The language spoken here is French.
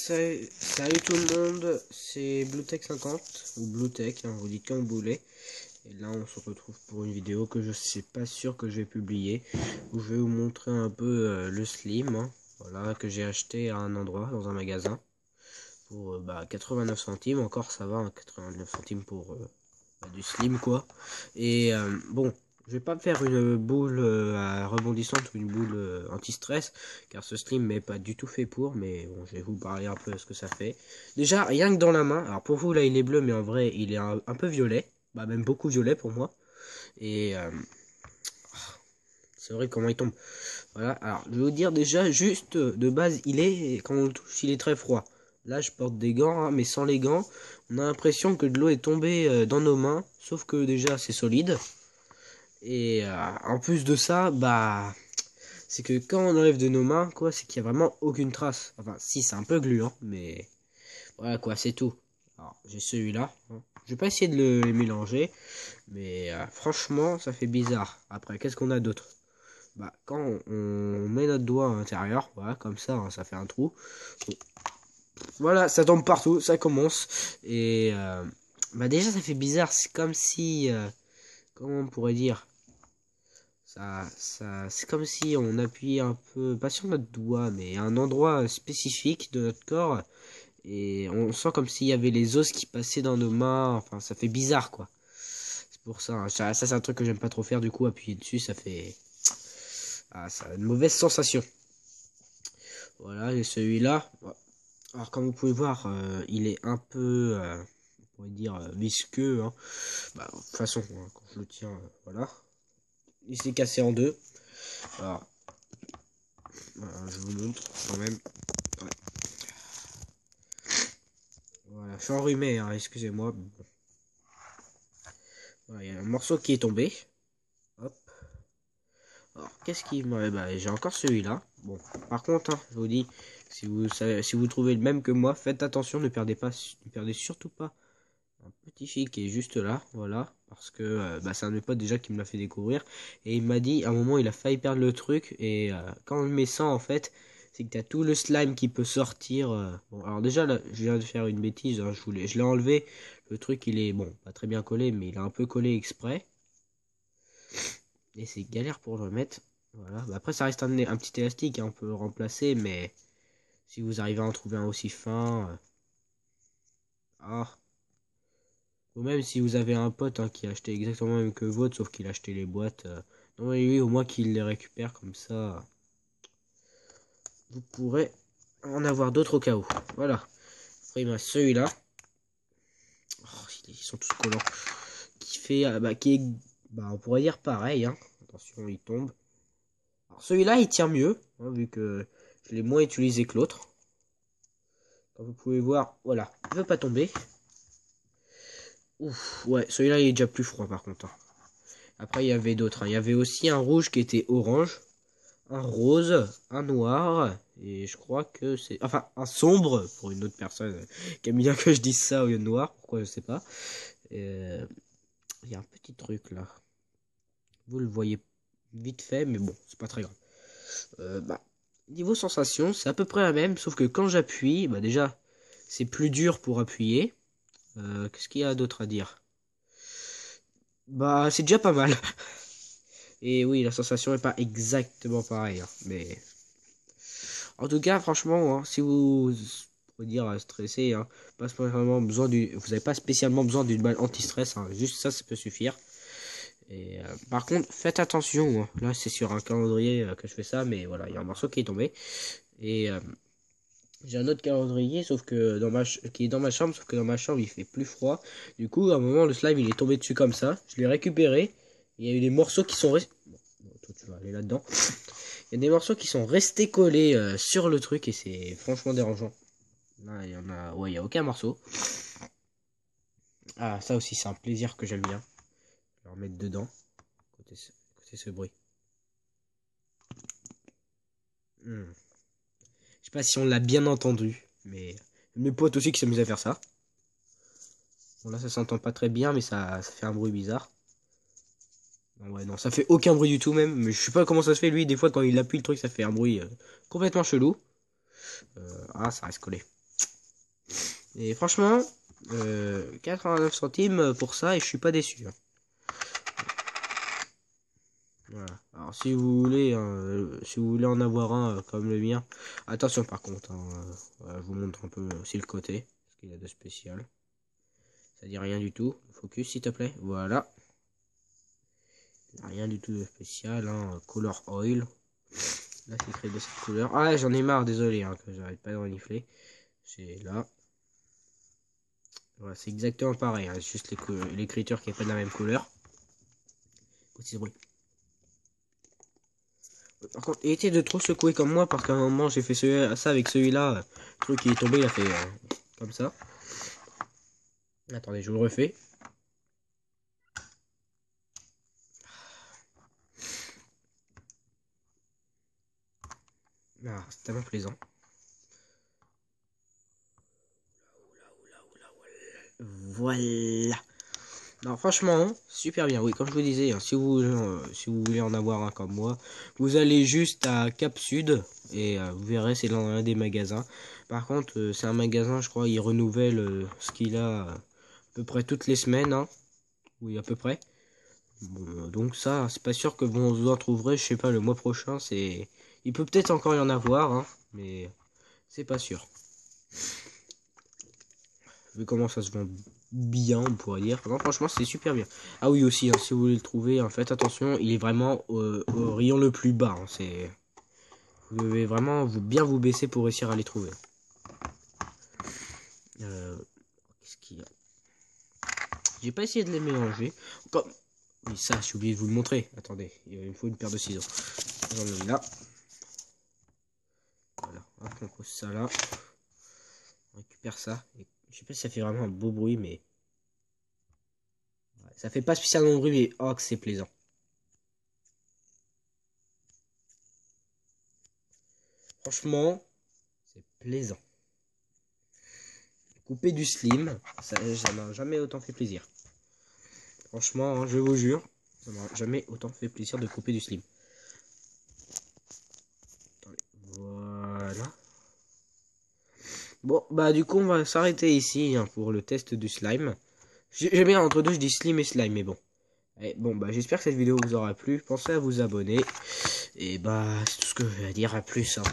Salut tout le monde, c'est BlueTech50 ou BlueTech, hein, vous dites comme vous voulez. Et là on se retrouve pour une vidéo que je sais pas sûr que je vais publier, où je vais vous montrer un peu le Slim, hein, voilà, que j'ai acheté à un endroit dans un magasin pour 89 centimes. Encore ça va, hein, 89 centimes pour du Slim quoi. Et bon, je vais pas me faire une boule rebondissante ou une boule anti-stress, car ce Slim n'est pas du tout fait pour, mais bon, je vais vous parler un peu de ce que ça fait. Déjà, rien que dans la main, alors pour vous là il est bleu, mais en vrai il est un peu violet, bah même beaucoup violet pour moi. Et c'est vrai comment il tombe. Voilà, alors je vais vous dire déjà, juste de base, quand on le touche, il est très froid. Là, je porte des gants, hein, mais sans les gants, on a l'impression que de l'eau est tombée dans nos mains, sauf que déjà, c'est solide. Et en plus de ça, c'est que quand on enlève de nos mains, quoi, c'est qu'il y a vraiment aucune trace. Enfin, si, c'est un peu gluant, mais voilà, quoi, c'est tout. Alors, j'ai celui-là, hein. Je vais pas essayer de les mélanger, mais franchement, ça fait bizarre. Après, qu'est-ce qu'on a d'autre? Quand on met notre doigt à l'intérieur, voilà, comme ça, hein, ça fait un trou. Bon, voilà, ça tombe partout, ça commence. Et déjà, ça fait bizarre. C'est comme si, comment on pourrait dire, c'est comme si on appuyait un peu, pas sur notre doigt, mais à un endroit spécifique de notre corps. Et on sent comme s'il y avait les os qui passaient dans nos mains. Enfin, ça fait bizarre, quoi. C'est pour ça, hein. Ça c'est un truc que j'aime pas trop faire. Du coup, appuyer dessus, ça fait, ça a une mauvaise sensation. Voilà, j'ai celui-là. Alors, comme vous pouvez voir, il est un peu, on pourrait dire, visqueux, hein. De toute façon, hein, quand je le tiens, voilà. Il s'est cassé en deux. Alors, voilà, je vous montre quand même. Ouais. Voilà, je suis enrhumé, hein, excusez-moi. Bon. Voilà, il y a un morceau qui est tombé. Hop. Alors, qu'est-ce qui m'a... j'ai encore celui-là. Bon, par contre, hein, je vous dis, si vous trouvez le même que moi, faites attention, ne perdez surtout pas un petit fil qui est juste là, voilà, parce que c'est un de mes potes déjà qui me l'a fait découvrir, et il m'a dit, à un moment, il a failli perdre le truc, et quand on le met sans, en fait, c'est que t'as tout le slime qui peut sortir. Bon, alors déjà, là, je viens de faire une bêtise, hein, je l'ai enlevé, le truc, il est, bon, pas très bien collé, mais il est un peu collé exprès, et c'est galère pour le remettre, voilà. Après, ça reste un petit élastique, hein, on peut le remplacer, mais si vous arrivez à en trouver un aussi fin, ah... Ou même si vous avez un pote, hein, qui a acheté exactement le même que votre, sauf qu'il a acheté les boîtes. Non, mais lui, au moins qu'il les récupère, comme ça, vous pourrez en avoir d'autres au cas où. Voilà. Après, il m'a celui-là. Oh, ils sont tous collants. Qui fait, on pourrait dire pareil, hein. Attention, il tombe. Alors, celui-là, il tient mieux, hein, vu que je l'ai moins utilisé que l'autre. Comme vous pouvez voir, voilà, il veut pas tomber. Ouf, ouais, celui-là, il est déjà plus froid, par contre, hein. Après, il y avait d'autres, hein. Il y avait aussi un rouge qui était orange, un rose, un noir, et je crois que c'est... Enfin, un sombre, pour une autre personne qui aime bien que je dise ça au lieu de noir, pourquoi je sais pas. Il y a un petit truc là. Vous le voyez vite fait, mais bon, c'est pas très grave. Niveau sensation, c'est à peu près la même, sauf que quand j'appuie, déjà, c'est plus dur pour appuyer. Qu'est-ce qu'il y a d'autre à dire? C'est déjà pas mal. Et oui, la sensation est pas exactement pareille, hein, mais... En tout cas, franchement, hein, si vous pouvez dire stressé, hein, pas spécialement vous n'avez pas spécialement besoin d'une balle anti-stress, hein, juste ça peut suffire. Et par contre, faites attention, hein. Là, c'est sur un calendrier que je fais ça, mais voilà, il y a un morceau qui est tombé. Et j'ai un autre calendrier, sauf que qui est dans ma chambre, sauf que dans ma chambre il fait plus froid. Du coup, à un moment, le slime il est tombé dessus comme ça. Je l'ai récupéré. Il y a eu des morceaux qui sont restés. Bon, toi, tu vas aller là-dedans. Il y a des morceaux qui sont restés collés sur le truc et c'est franchement dérangeant. Là, il y en a... Ouais, il n'y a aucun morceau. Ah, ça aussi, c'est un plaisir que j'aime bien. Je vais en mettre dedans. Écoutez ce bruit. Je sais pas si on l'a bien entendu, mais mes potes aussi qui s'amusent à faire ça. Bon, là, ça s'entend pas très bien, mais ça fait un bruit bizarre. Non, ouais, non, ça fait aucun bruit du tout même. Mais je sais pas comment ça se fait, lui. Des fois, quand il appuie le truc, ça fait un bruit complètement chelou. Ça reste collé. Et franchement, 89 centimes pour ça et je suis pas déçu. Hein. Voilà. Alors si vous voulez, si vous voulez en avoir un comme le mien, attention par contre, hein, voilà, je vous montre un peu aussi le côté, ce qu'il a de spécial. Ça dit rien du tout. Focus s'il te plaît. Voilà. Rien du tout de spécial. Hein. Color oil. Là c'est écrit de cette couleur. Ah j'en ai marre, désolé hein, que j'arrête pas de renifler. C'est là. Voilà, c'est exactement pareil. Hein. C'est juste l'écriture qui est pas de la même couleur. Écoutez ce bruit. Par contre, évitez de trop secouer comme moi parce qu'à un moment j'ai fait ça avec celui-là. Le truc qui est tombé, il a fait comme ça. Attendez, je vous le refais. Ah, c'est tellement plaisant. Voilà. Non, franchement, super bien. Oui, comme je vous disais, hein, si vous voulez en avoir un comme moi, vous allez juste à Cap Sud et vous verrez, c'est dans un des magasins. Par contre, c'est un magasin, je crois, il renouvelle ce qu'il a à peu près toutes les semaines. Hein. Oui, à peu près. Bon, donc ça, c'est pas sûr que vous en trouverez, je sais pas, le mois prochain. Il peut peut-être encore y en avoir, hein, mais c'est pas sûr. Vu comment ça se vend bien, on pourrait dire. Non, franchement, c'est super bien. Ah oui, aussi, hein, si vous voulez le trouver, hein, faites attention, il est vraiment au rayon le plus bas. Hein, vous devez vraiment bien vous baisser pour réussir à les trouver. Qu'est-ce qu'il y a? J'ai pas essayé de les mélanger. Comme... Oui, ça, j'ai oublié de vous le montrer. Attendez, il me faut une paire de ciseaux. J'en ai là. Voilà, hop, on pose ça là. On récupère ça. Et je sais pas si ça fait vraiment un beau bruit, mais... Ouais, ça fait pas spécialement de bruit, mais oh que c'est plaisant. Franchement, c'est plaisant. Couper du slim, ça m'a jamais autant fait plaisir. Franchement, hein, je vous jure, ça m'a jamais autant fait plaisir de couper du slim. Attendez, voilà. Bon, bah du coup, on va s'arrêter ici hein, pour le test du slime. J'aime bien entre deux, je dis slim et slime, mais bon. Et bon, bah j'espère que cette vidéo vous aura plu. Pensez à vous abonner. Et bah, c'est tout ce que je vais dire. À plus. Hein.